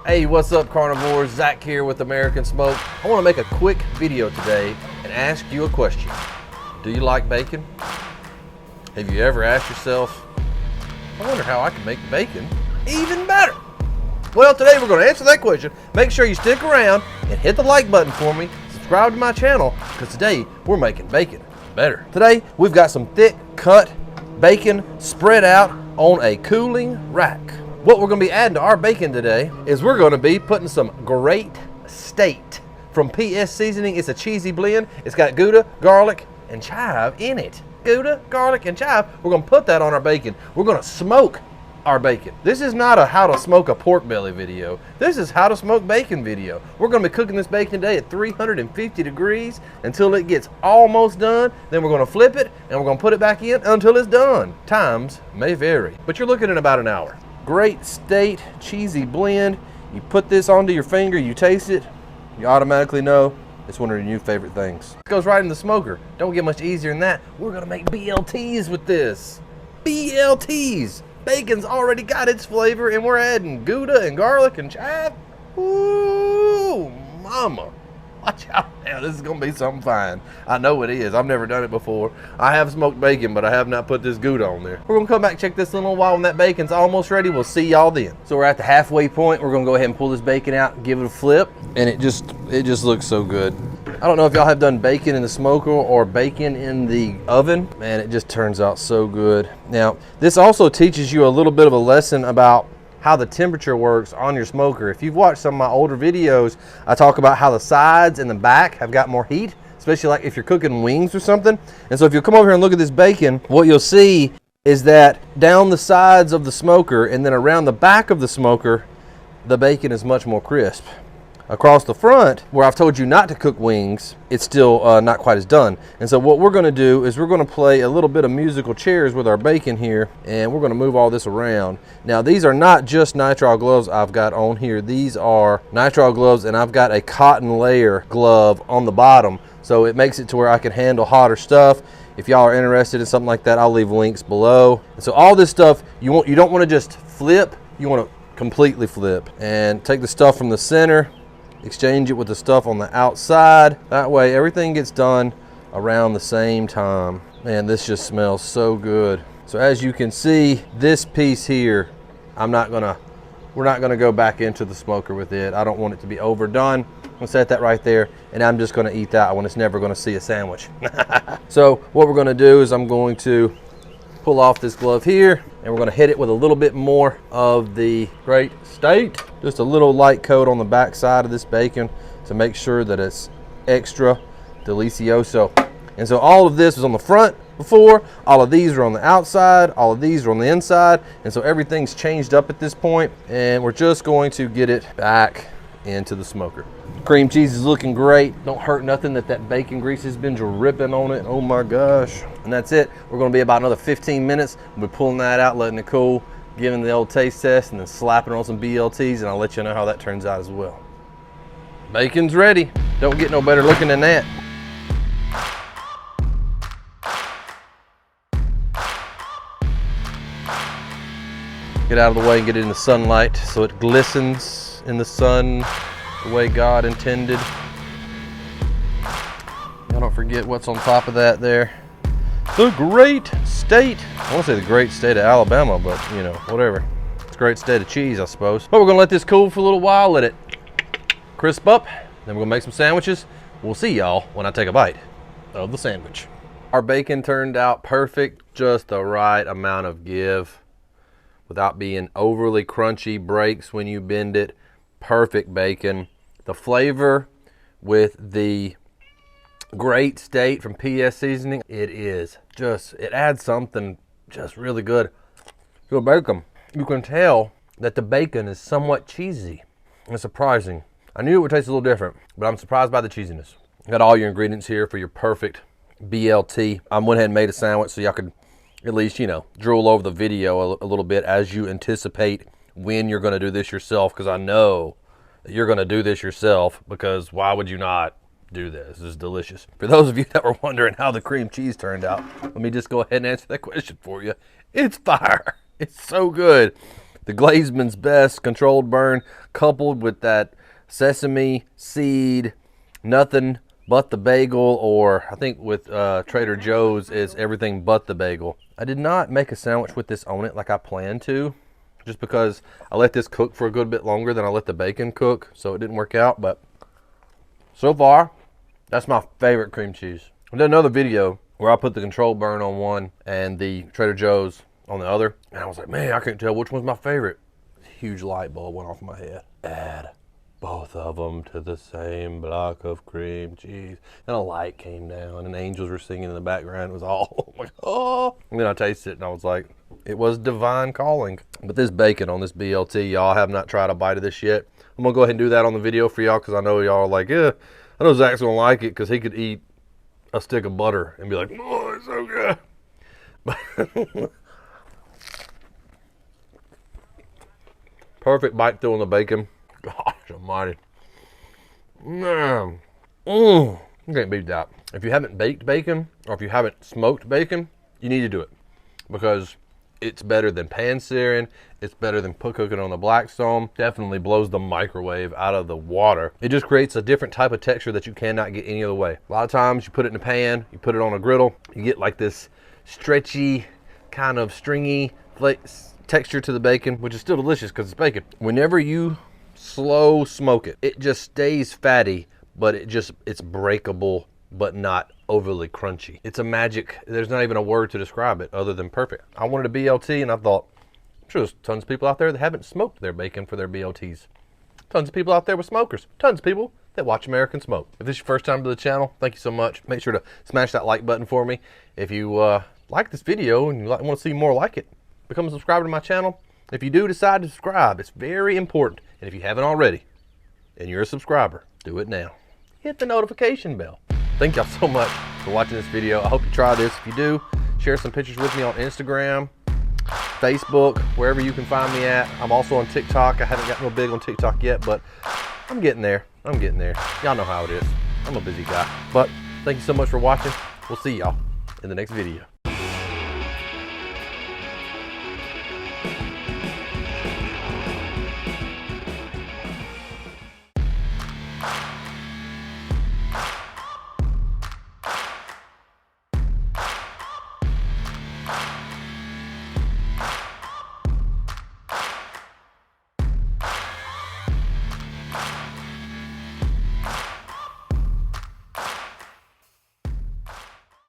Hey, what's up, carnivores? Zach here with American Smoke. I want to make a quick video today and ask you a question. Do you like bacon? Have you ever asked yourself, I wonder how I can make bacon even better? Well, today we're going to answer that question. Make sure you stick around and hit the like button for me. Subscribe to my channel, because today we're making bacon better. Today we've got some thick cut bacon spread out on a cooling rack. What we're going to be adding to our bacon today is we're going to be putting some Great State from PS Seasoning. It's a cheesy blend. It's got Gouda, garlic, and chive in it. Gouda, garlic, and chive. We're going to put that on our bacon. We're going to smoke our bacon. This is not a how to smoke a pork belly video. This is how to smoke bacon video. We're going to be cooking this bacon today at 350 degrees until it gets almost done. Then we're going to flip it and we're going to put it back in until it's done. Times may vary, but you're looking at about an hour. Great State cheesy blend. You put this onto your finger, you taste it, you automatically know it's one of your new favorite things. It goes right in the smoker. Don't get much easier than that. We're gonna make BLTs with this. BLTs. Bacon's already got its flavor and we're adding Gouda and garlic and chive. Ooh, mama. Watch out now, this is gonna be something fine. I know it is, I've never done it before. I have smoked bacon, but I have not put this Gouda on there. We're gonna come back, check this in a little while when that bacon's almost ready. We'll see y'all then. So we're at the halfway point. We're gonna go ahead and pull this bacon out, give it a flip, and it just looks so good. I don't know if y'all have done bacon in the smoker or bacon in the oven. Man, it just turns out so good. Now, this also teaches you a little bit of a lesson about how the temperature works on your smoker. If you've watched some of my older videos, I talk about how the sides and the back have got more heat, especially like if you're cooking wings or something. And so if you come over here and look at this bacon, what you'll see is that down the sides of the smoker and then around the back of the smoker, the bacon is much more crisp. Across the front, where I've told you not to cook wings, it's still not quite as done. And so what we're gonna do is we're gonna play a little bit of musical chairs with our bacon here, and we're gonna move all this around. Now, these are not just nitrile gloves I've got on here. These are nitrile gloves, and I've got a cotton layer glove on the bottom. So it makes it to where I can handle hotter stuff. If y'all are interested in something like that, I'll leave links below. And so all this stuff, you don't wanna just flip, you wanna completely flip. And take the stuff from the center, exchange it with the stuff on the outside. That way everything gets done around the same time. Man, this just smells so good. So as you can see, this piece here, we're not gonna go back into the smoker with it. I don't want it to be overdone. I'm gonna set that right there, and I'm just gonna eat that one. It's never gonna see a sandwich. So what we're gonna do is I'm going to pull off this glove here, and we're gonna hit it with a little bit more of the Great State. Just a little light coat on the back side of this bacon to make sure that it's extra delicioso. And so all of this was on the front before, all of these are on the outside, all of these are on the inside, and so everything's changed up at this point, and we're just going to get it back into the smoker. Cream cheese is looking great. Don't hurt nothing that bacon grease has been dripping on it. Oh my gosh. And that's it. We're gonna be about another 15 minutes. We'll be pulling that out, letting it cool, giving the old taste test, and then slapping on some BLTs, and I'll let you know how that turns out as well. Bacon's ready. Don't get no better looking than that. Get out of the way and get it in the sunlight so it glistens in the sun the way God intended. Now don't forget what's on top of that there. The Great State. I want to say the Great State of Alabama, but you know, whatever. It's Great State of cheese, I suppose. But we're gonna let this cool for a little while, let it crisp up. Then we're gonna make some sandwiches. We'll see y'all when I take a bite of the sandwich. Our bacon turned out perfect, just the right amount of give without being overly crunchy, breaks when you bend it. Perfect bacon. The flavor with the Great State from PS Seasoning, it adds something just really good to a bacon. You can tell that the bacon is somewhat cheesy and surprising. I knew it would taste a little different, but I'm surprised by the cheesiness. Got all your ingredients here for your perfect BLT. I went ahead and made a sandwich so y'all could at least, you know, drool over the video a little bit as you anticipate when you're going to do this yourself, because I know that you're going to do this yourself, because why would you not do this? This is delicious. For those of you that were wondering how the cream cheese turned out, let me just go ahead and answer that question for you. It's fire. It's so good. The Glazeman's Best controlled burn coupled with that sesame seed, nothing but the bagel, or I think with Trader Joe's is everything but the bagel. I did not make a sandwich with this on it like I planned to, just because I let this cook for a good bit longer than I let the bacon cook, so it didn't work out. But so far, that's my favorite cream cheese. I did another video where I put the controlled burn on one and the Trader Joe's on the other, and I was like, man, I couldn't tell which one's my favorite. Huge light bulb went off in my head. Add both of them to the same block of cream cheese. And a light came down and angels were singing in the background. It was all like, oh. And then I tasted it and I was like, it was divine calling. But this bacon on this BLT, y'all have not tried a bite of this yet. I'm gonna go ahead and do that on the video for y'all because I know y'all are like, yeah, I know Zach's gonna like it because he could eat a stick of butter and be like, oh, it's so good. Perfect bite through on the bacon. Gosh almighty. Man. You can't beat that. If you haven't baked bacon or if you haven't smoked bacon, you need to do it because it's better than pan searing. It's better than cooking on the Blackstone. Definitely blows the microwave out of the water. It just creates a different type of texture that you cannot get any other way. A lot of times you put it in a pan, you put it on a griddle, you get like this stretchy, kind of stringy texture to the bacon, which is still delicious because it's bacon. Whenever you slow smoke it, it just stays fatty, but it's breakable, but not overly crunchy. It's a magic. There's not even a word to describe it other than perfect. I wanted a BLT and I thought, I'm sure there's tons of people out there that haven't smoked their bacon for their BLTs. Tons of people out there with smokers. Tons of people that watch American Smoke. If this is your first time to the channel, thank you so much. Make sure to smash that like button for me. If you like this video and you want to see more like it, become a subscriber to my channel. If you do decide to subscribe, it's very important. And if you haven't already, and you're a subscriber, do it now. Hit the notification bell. Thank y'all so much for watching this video. I hope you try this. If you do, share some pictures with me on Instagram, Facebook, wherever you can find me at. I'm also on TikTok. I haven't gotten real big on TikTok yet, but I'm getting there. I'm getting there. Y'all know how it is. I'm a busy guy. But thank you so much for watching. We'll see y'all in the next video.